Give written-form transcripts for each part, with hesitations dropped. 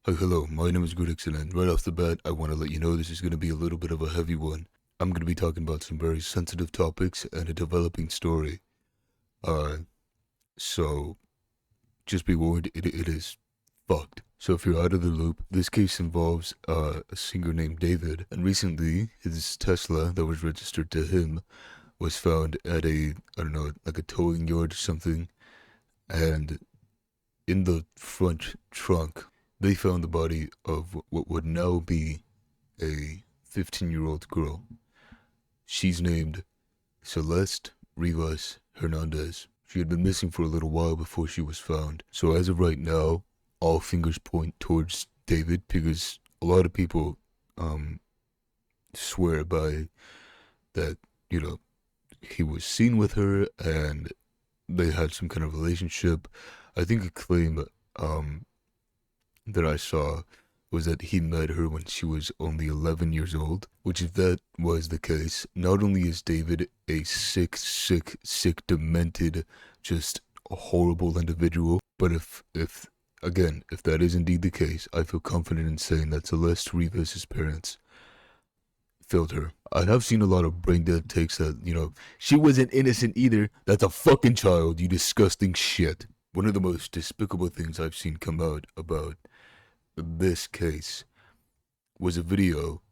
Hi, hello, my name is Gridixon, and right off the bat, I want to let you know this is going to be a little bit of a heavy one. I'm going to be talking about some very sensitive topics and a developing story. So just be warned, it is fucked. So if you're out of the loop, this case involves a singer named David, and recently his Tesla that was registered to him was found at I don't know, like a towing yard or something, and in the front trunk, they found the body of what would now be a 15-year-old girl. She's named Celeste Rivas Hernandez. She had been missing for a little while before she was found. So as of right now, all fingers point towards David because a lot of people swear by that, he was seen with her and they had some kind of relationship. I think a claim that I saw was that he met her when she was only 11 years old, which if that was the case, not only is David a sick, demented, just a horrible individual, but if that is indeed the case, I feel confident in saying that Celeste Rivas' parents failed her. I have seen a lot of brain dead takes that, she wasn't innocent either. That's a fucking child, you disgusting shit. One of the most despicable things I've seen come out about this case was a video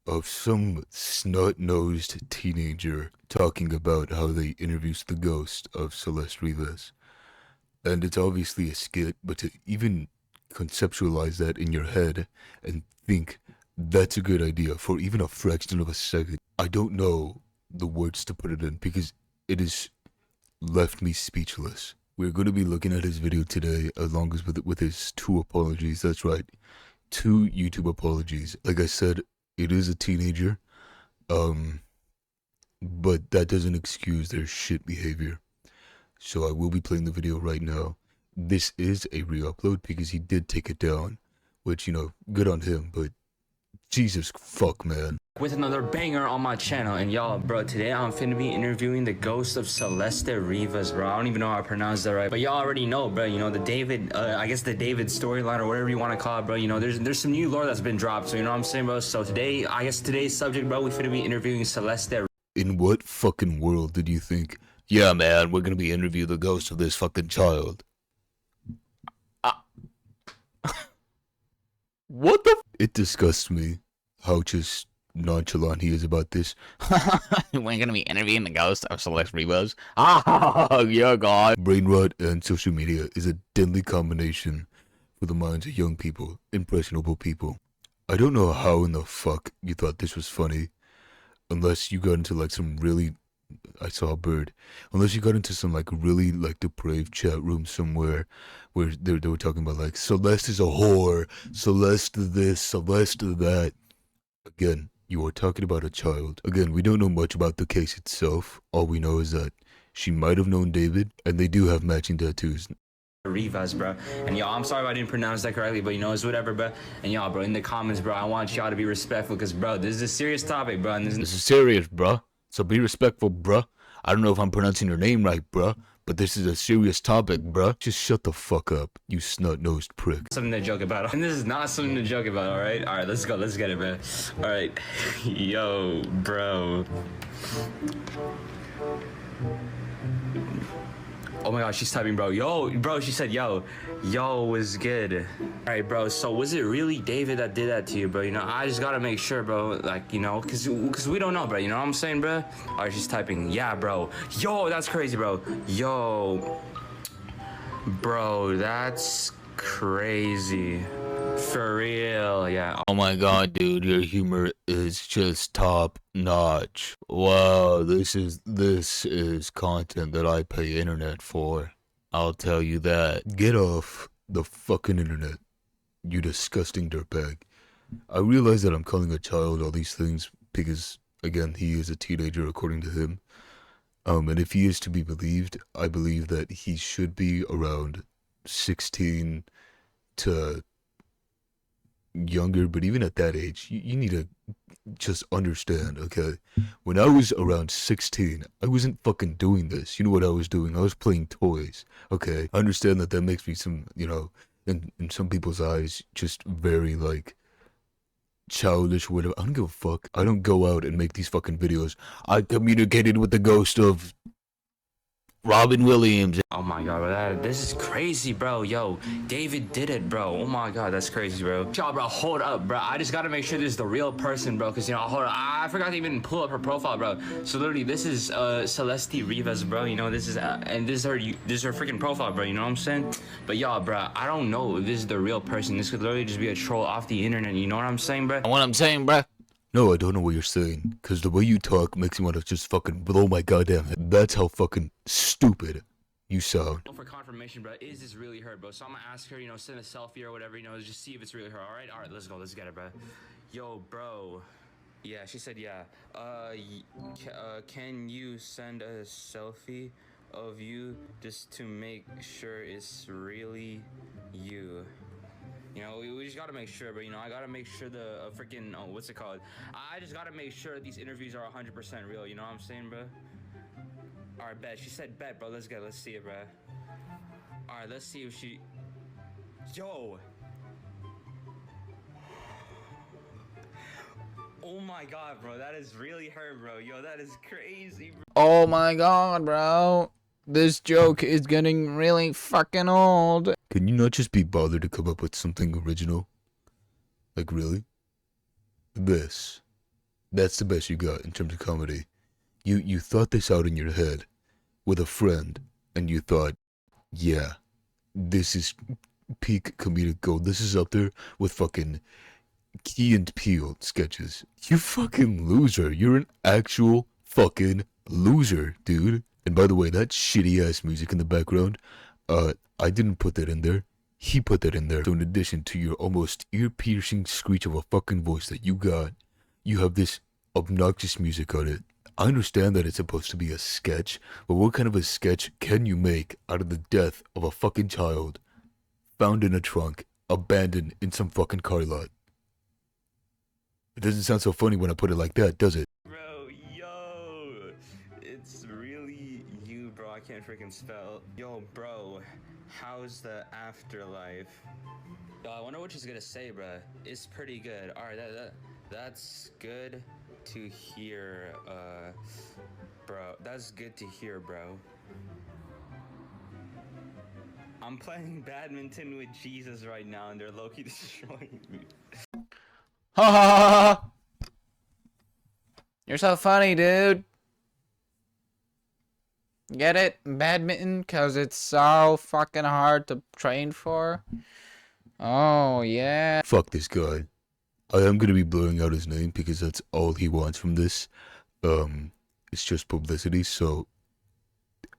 of some snot-nosed teenager talking about how they introduced the ghost of Celeste Rivas. And it's obviously a skit, but to even conceptualize that in your head and think that's a good idea for even a fraction of a second, I don't know the words to put it in because it has left me speechless. We're going to be looking at his video today along with his 2 apologies. That's right, 2 YouTube apologies. Like I said, it is a teenager, but that doesn't excuse their shit behavior. So I will be playing the video right now. This is a re-upload because he did take it down, which, good on him, but Jesus fuck, man. With another banger on my channel, and y'all, bro, today I'm finna be interviewing the ghost of Celeste Rivas, bro. I don't even know how I pronounced that right, but y'all already know, bro, the David, I guess the David storyline or whatever you want to call it, bro, there's some new lore that's been dropped, so you know what I'm saying, bro? So today, I guess today's subject, bro, we finna be interviewing Celeste. In what fucking world did you think, yeah, man, we're gonna be interviewing the ghost of this fucking child? What the It disgusts me how just nonchalant he is about this. We're gonna be interviewing the ghost of Celeste Rivas. Oh, yeah, God. Brain rot and social media is a deadly combination for the minds of young people, impressionable people. I don't know how in the fuck you thought this was funny, unless you got into like some really, I saw a bird, unless you got into some like really like depraved chat room somewhere where they were talking about like, Celeste is a whore, Celeste this, Celeste that. Again, you are talking about a child. Again, we don't know much about the case itself. All we know is that she might have known David, and they do have matching tattoos. Rivas, bro. And y'all, I'm sorry if I didn't pronounce that correctly, but it's whatever, bro. And y'all, bro, in the comments, bro, I want y'all to be respectful, because, bro, this is a serious topic, bro. And this is serious, bro. So be respectful, bro. I don't know if I'm pronouncing your name right, bro, but this is a serious topic, bro. Just shut the fuck up, you snot-nosed prick. Something to joke about. And this is not something to joke about, alright? Alright, let's go. Let's get it, man. Alright. Yo, bro. Oh my gosh, she's typing, bro. Yo, bro, she said, yo was good. All right, bro, so was it really David that did that to you, bro? I just gotta make sure, bro, like, because we don't know, bro, you know what I'm saying, bro? All right, she's typing, yeah, bro. Yo, that's crazy, bro. Yo, bro, that's crazy. For real, yeah. Oh my god, dude, your humor is just top notch. Wow, this is content that I pay internet for. I'll tell you that. Get off the fucking internet, you disgusting dirtbag. I realize that I'm calling a child all these things because, again, he is a teenager according to him. And if he is to be believed, I believe that he should be around 16 to younger, but even at that age, you need to just understand, okay? When I was around 16, I wasn't fucking doing this. You know what I was doing? I was playing toys, okay? I understand that makes me some, in some people's eyes, just very like childish, whatever. I don't give a fuck. I don't go out and make these fucking videos. I communicated with the ghost of Robin Williams. Oh my god, bro, this is crazy, bro. Yo, David did it, bro. Oh my god, that's crazy, bro. Yo, bro, hold up, bro. I just gotta make sure this is the real person, bro. Cause you know, hold up, I forgot to even pull up her profile, bro. So literally, this is Celeste Rivas, bro. You know, this is and this is her freaking profile, bro. You know what I'm saying? But y'all, bro, I don't know if this is the real person. This could literally just be a troll off the internet. You know what I'm saying, bro? What I'm saying, bruh? No, I don't know what you're saying, because the way you talk makes me want to just fucking blow my goddamn head. That's how fucking stupid you sound. For confirmation, bro, is this really her, bro? So I'm gonna ask her, you know, send a selfie or whatever, you know, just see if it's really her. All right, let's go, let's get it, bro. Yo, bro. Yeah, she said, yeah. Can you send a selfie of you just to make sure it's really you? You know, we just gotta make sure, but you know, I gotta make sure the freaking, what's it called? I just gotta make sure these interviews are 100% real, you know what I'm saying, bro? Alright, bet. She said bet, bro. Let's go. Let's see it, bro. Alright, let's see if she... Yo! Oh my god, bro. That is really her, bro. Yo, that is crazy, bro. Oh my god, bro. This joke is getting really fucking old. Can you not just be bothered to come up with something original? Like, really? This. That's the best you got in terms of comedy. You thought this out in your head with a friend, and you thought, yeah, this is peak comedic gold. This is up there with fucking Key and Peele sketches. You fucking loser. You're an actual fucking loser, dude. And by the way, that shitty ass music in the background, I didn't put that in there. He put that in there. So in addition to your almost ear-piercing screech of a fucking voice that you got, you have this obnoxious music on it. I understand that it's supposed to be a sketch, but what kind of a sketch can you make out of the death of a fucking child found in a trunk, abandoned in some fucking car lot? It doesn't sound so funny when I put it like that, does it? Bro, yo! It's really you, bro. I can't freaking spell. Yo, bro, how's the afterlife? Yo, I wonder what she's gonna say, bro. It's pretty good. Alright, that's good to hear, bro. That's good to hear, bro. I'm playing badminton with Jesus right now, and they're low-key destroying me. Ha ha ha ha! You're so funny, dude. Get it? Badminton? Cause it's so fucking hard to train for? Oh, yeah. Fuck this guy. I am gonna be blurring out his name because that's all he wants from this. It's just publicity, so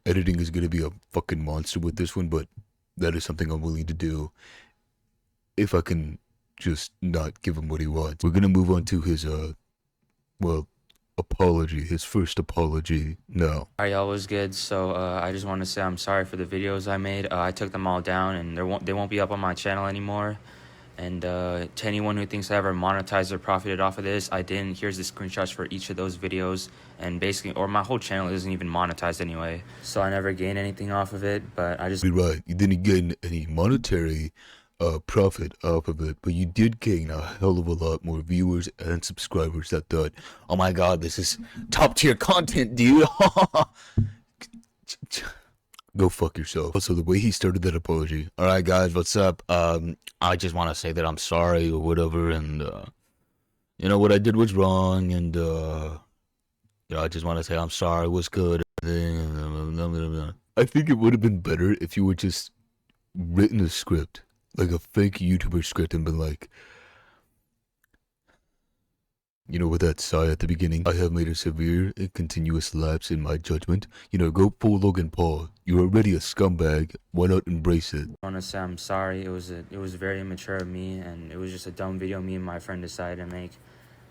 editing is gonna be a fucking monster with this one, but that is something I'm willing to do if I can just not give him what he wants. We're gonna move on to his, well, apology, his first apology now. Alright, y'all, was good. So I just want to say I'm sorry for the videos I made. I took them all down, and they won't be up on my channel anymore. And to anyone who thinks I ever monetized or profited off of this, I didn't. Here's the screenshots for each of those videos, and basically, or my whole channel isn't even monetized anyway, so I never gained anything off of it. But I just... You're right, you didn't gain any monetary profit off of it, but you did gain a hell of a lot more viewers and subscribers that thought, oh my god, this is top tier content, dude. Go fuck yourself. Also, the way he started that apology. Alright guys, what's up? I just want to say that I'm sorry or whatever, and you know, what I did was wrong, and you know, I just want to say I'm sorry, what's good. I think it would have been better if you were just written a script, like a fake YouTuber script, and been like, you know, with that sigh at the beginning, I have made a severe and continuous lapse in my judgment. You know, go full Logan Paul. You're already a scumbag. Why not embrace it? I want to say I'm sorry. It was very immature of me, and it was just a dumb video me and my friend decided to make.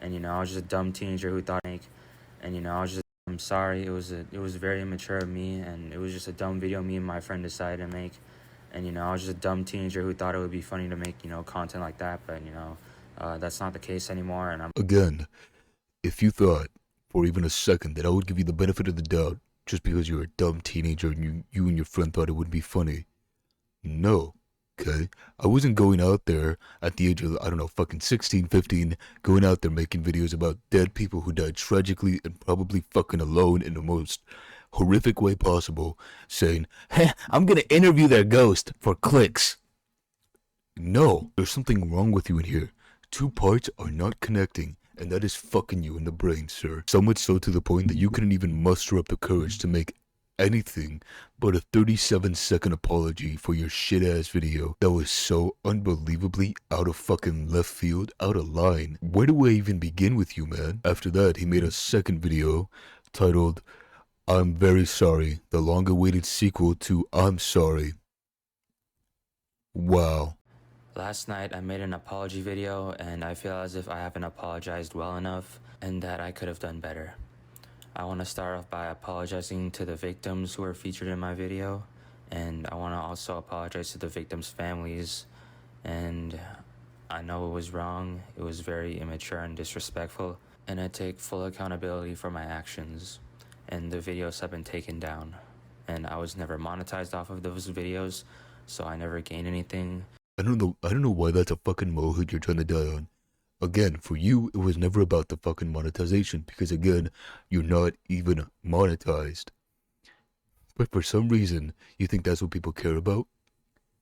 And you know, I was just a dumb teenager who thought I'm sorry. It was very immature of me, and it was just a dumb video me and my friend decided to make. And you know, I was just a dumb teenager who thought it would be funny to make, you know, content like that. But you know, that's not the case anymore. And Again, if you thought for even a second that I would give you the benefit of the doubt just because you're a dumb teenager and you and your friend thought it would be funny, no, okay? I wasn't going out there at the age of, I don't know, fucking 16, 15, going out there making videos about dead people who died tragically and probably fucking alone in the most horrific way possible, saying, hey, I'm gonna interview their ghost for clicks. No, there's something wrong with you in here. Two parts are not connecting, and that is fucking you in the brain, sir. So much so to the point that you couldn't even muster up the courage to make anything but a 37-second apology for your shit-ass video that was so unbelievably out of fucking left field, out of line. Where do I even begin with you, man? After that, he made a second video titled, I'm Very Sorry, the long-awaited sequel to I'm Sorry. Wow. Last night I made an apology video and I feel as if I haven't apologized well enough and that I could have done better. I want to start off by apologizing to the victims who were featured in my video, and I want to also apologize to the victims' families. And I know it was wrong, it was very immature and disrespectful, and I take full accountability for my actions. And the videos have been taken down, and I was never monetized off of those videos, so I never gained anything. I don't know why that's a fucking molehill you're trying to die on. Again, for you, it was never about the fucking monetization, because again, you're not even monetized. But for some reason, you think that's what people care about?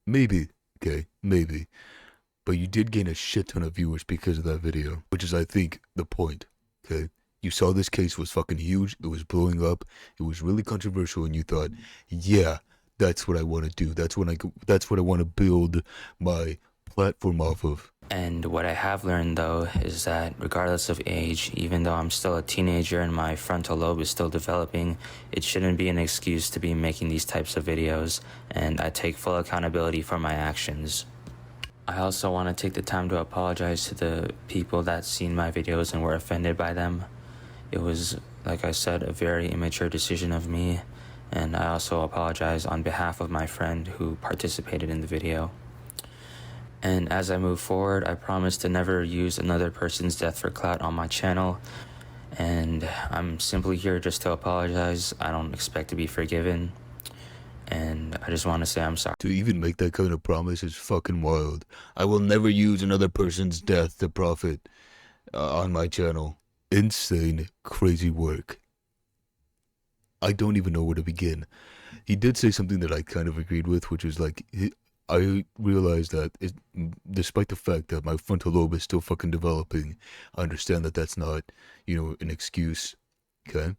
Maybe, okay, maybe. But you did gain a shit ton of viewers because of that video, which is, I think, the point, okay? You saw this case was fucking huge, it was blowing up, it was really controversial, and you thought, yeah, that's what I want to do, that's what I want to build my platform off of. And what I have learned though is that regardless of age, even though I'm still a teenager and my frontal lobe is still developing, it shouldn't be an excuse to be making these types of videos, and I take full accountability for my actions. I also want to take the time to apologize to the people that seen my videos and were offended by them. It was, like I said, a very immature decision of me, and I also apologize on behalf of my friend who participated in the video. And as I move forward, I promise to never use another person's death for clout on my channel. And I'm simply here just to apologize. I don't expect to be forgiven. And I just want to say I'm sorry. To even make that kind of promise is fucking wild. I will never use another person's death to profit on my channel. Insane, crazy work. I don't even know where to begin. He did say something that I kind of agreed with, which was like, I realized that despite the fact that my frontal lobe is still fucking developing, I understand that that's not, an excuse, okay?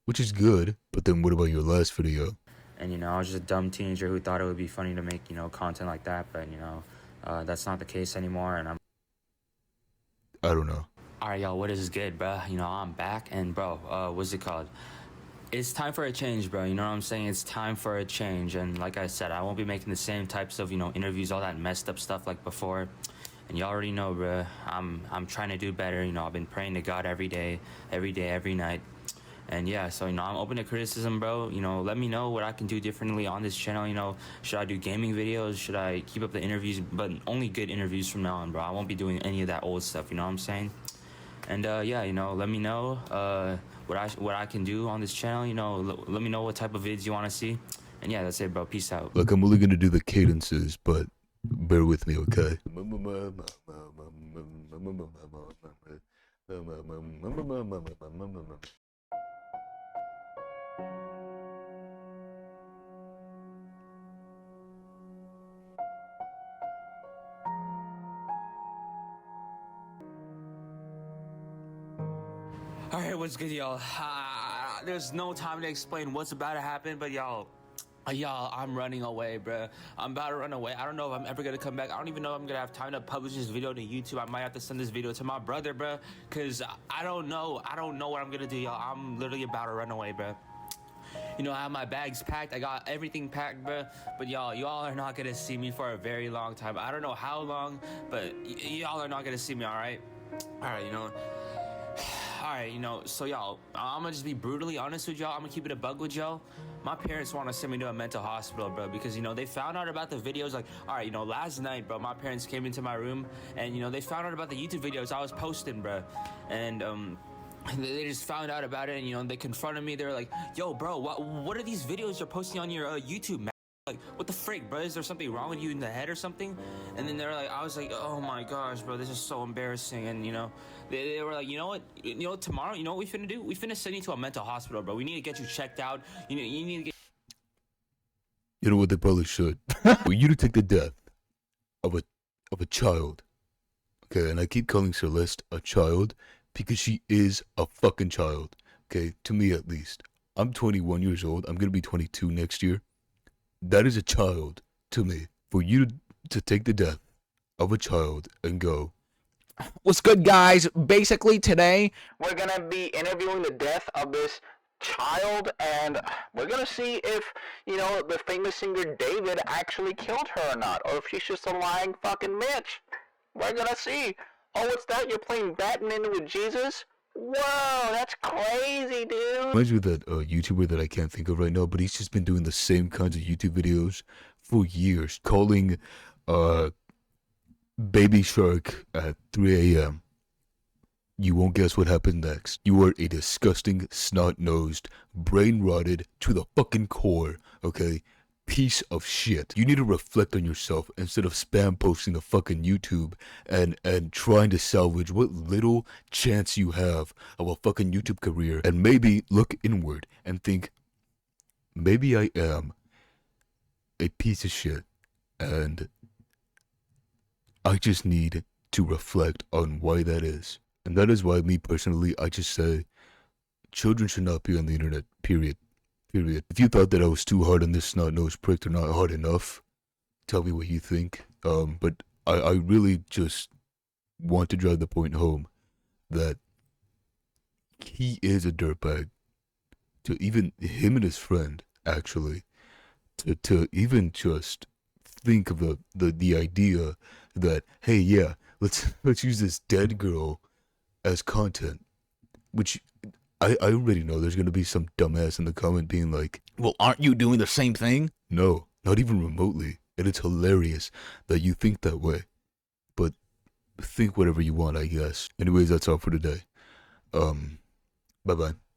Which is good, but then what about your last video? And, I was just a dumb teenager who thought it would be funny to make, content like that, but, that's not the case anymore, and I don't know. Alright, y'all, what is good, bro? I'm back, and, bro, what's it called? It's time for a change, bro. You know what I'm saying? It's time for a change. And like I said, I won't be making the same types of, interviews, all that messed up stuff like before. And y'all already know, bro. I'm trying to do better. I've been praying to God every day, every night. And yeah, so, I'm open to criticism, bro. Let me know what I can do differently on this channel. Should I do gaming videos? Should I keep up the interviews? But only good interviews from now on, bro. I won't be doing any of that old stuff, you know what I'm saying? And yeah, let me know what I can do on this channel. Let me know what type of vids you want to see. And yeah, that's it, bro. Peace out. Look, I'm only gonna do the cadences, but bear with me, okay? Alright, what's good, y'all? There's no time to explain what's about to happen, but y'all, I'm running away, bruh. I'm about to run away. I don't know if I'm ever gonna come back. I don't even know if I'm gonna have time to publish this video to YouTube. I might have to send this video to my brother, bruh, because I don't know. I don't know what I'm gonna do, y'all. I'm literally about to run away, bruh. I have my bags packed. I got everything packed, bruh. But y'all are not gonna see me for a very long time. I don't know how long, but y'all are not gonna see me, alright? Alright, Alright, so y'all, I'm gonna just be brutally honest with y'all. I'm gonna keep it a bug with y'all. My parents want to send me to a mental hospital, bro, because, they found out about the videos. Like, alright, last night, bro, my parents came into my room and, they found out about the YouTube videos I was posting, bro. And, they just found out about it and, they confronted me. They were like, yo, bro, what are these videos you're posting on your YouTube, man? like, what the frick, bro? Is there something wrong with you in the head or something? And then they're like, I was like, oh my gosh, bro, this is so embarrassing. And you know, they were like, you know what, tomorrow, you know what we finna do? We finna send you to a mental hospital, bro. We need to get you checked out. You know, you need to get. You know what they probably should? For you to take the death of a child. Okay, and I keep calling Celeste a child because she is a fucking child. Okay, to me at least. I'm 21 years old. I'm gonna be 22 next year. That is a child to me. For you to take the death of a child and go, What's good, guys? Basically, today we're gonna be interviewing the death of this child, and we're gonna see if, you know, the famous singer David actually killed her or not, or if she's just a lying fucking bitch. We're gonna see. Oh, what's that? You're playing Batman with Jesus? Whoa, that's crazy, dude. reminds me of that YouTuber that I can't think of right now, but he's just been doing the same kinds of YouTube videos for years, calling Baby Shark at 3 a.m. You won't guess what happened next. You are a disgusting, snot-nosed, brain-rotted to the fucking core, okay? Piece of shit. You need to reflect on yourself instead of spam posting the fucking YouTube and trying to salvage what little chance you have of a fucking YouTube career, and maybe look inward and think, maybe I am a piece of shit and I just need to reflect on why that is. And that is why, me personally, I just say children should not be on the internet, period. If you thought that I was too hard on this snot-nosed prick or not hard enough, tell me what you think. But I really just want to drive the point home that he is a dirtbag. To even him and his friend, actually, to even just think of the idea that, hey, yeah, let's use this dead girl as content, which I already know there's gonna be some dumbass in the comment being like, Well, aren't you doing the same thing? no, not even remotely, and it's hilarious that you think that way, but think whatever you want, I guess. Anyways, that's all for today. Bye bye.